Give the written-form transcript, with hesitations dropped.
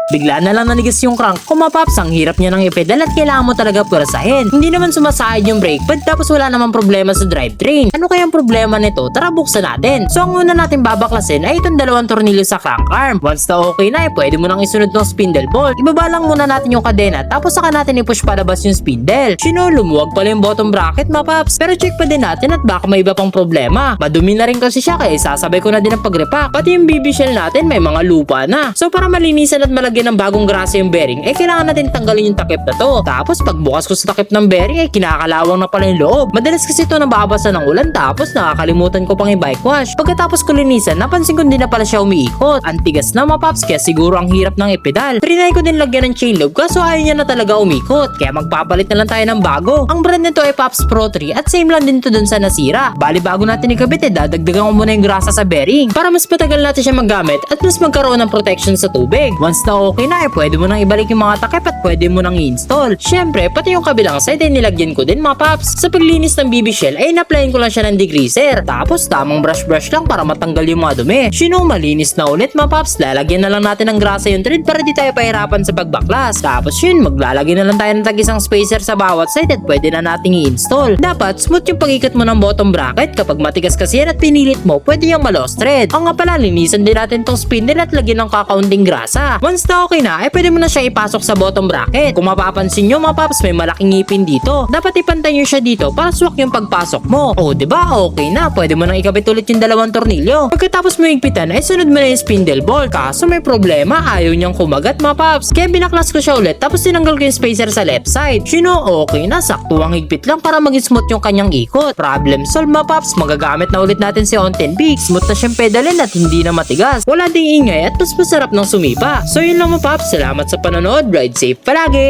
Bigla na lang nanigas yung crank ko mga paps. Ang hirap niya ng ipedal at kailangan mo talaga pwersahin. Hindi naman sumasahid yung brake pad tapos wala namang problema sa drivetrain. Ano kayang problema nito? Tara buksan natin. So ang una natin babaklasin ay itong dalawang tornilyo sa crank arm. Once na okay na pwede mo nang isunod ng spindle bolt. Ibaba lang muna natin yung kadena tapos saka natin i-push palabas yung spindle. Lumuwag pala yung bottom bracket mga paps. Pero check pa din natin at baka may iba pang problema. Madumi na rin kasi siya kaya sasabay ko na din ang pag-repack. Pati yung BB shell natin may mga lupa na. So para malinisan at malagyan ng bagong grasa yung bearing kailangan natin tanggalin yung takip na to. Tapos pagbukas ko sa takip ng bearing kinakalawang na pala yung loob. Madalas kasi ito nababasa ng ulan tapos nakakalimutan ko pang i-bike wash. Pagkatapos ko linisan napansin ko din na pala siya umiikot. Ang tigas na mga paps kaya siguro ang hirap ng ipedal. Trinay ko din lagyan ng chain loop kaso ayaw niya na talaga umikot. Kaya magpapalit na lang tayo ng bago. Ang brand nito ay Pops Pro 3 at same lang din to dun sa nasira. Bali bago natin ikabit dadagdagan ko muna yung grasa sa bearing para mas matagal natin siya maggamit at mas magkaroon ng protection sa tubig. Once na okay na pwede mo nang ibalik yung mga takip at pwede mo nang i-install. Syempre pati yung kabilang side ay nilagyan ko din mga paps. Sa paglinis ng BB shell ay na-applyin ko lang siya ng degreaser. Tapos tamang brush lang para matanggal yung mga dumi. Malinis na ulit mga paps. Lalagyan na lang natin ng grasa yung thread para di tayo pahirapan sa pagbaklas. Tapos maglalagay na lang tayo ng tag-isang spacer sa bawat side at pwede na nating i-install. Dapat smooth yung pag-ikot mo ng bottom bracket. Kapag matigas kasi yan at pinilit mo, pwede yung malos thread. Ang nga pala, linisan din natin tong spindle at lagyan ng kakaunting grasa. Once na okay na, pwede mo na siya ipasok sa bottom bracket. Kung mapapansin nyo mga paps, may malaking ngipin dito. Dapat ipantay nyo siya dito para swak yung pagpasok mo. O diba? Okay na. Pwede mo nang ikabit ulit yung dalawang tornilyo. Pagkatapos mo higpitan, sunod mo na yung spindle bolt. Kaso may problema, ayaw niyang kumagat mga paps. Kaya binaklas ko siya ulit tapos tinanggal ko yung spacer sa left side. Okay na, sakto ang higpit lang para maging smooth yung kanyang ikot. Problem solved mga paps, magagamit na ulit natin si Onten Big. Smooth na siyang pedalin at hindi na matigas. Wala ding ingay at mas masarap ng sumipa. So yun lang mga paps, salamat sa panonood, ride safe palagi!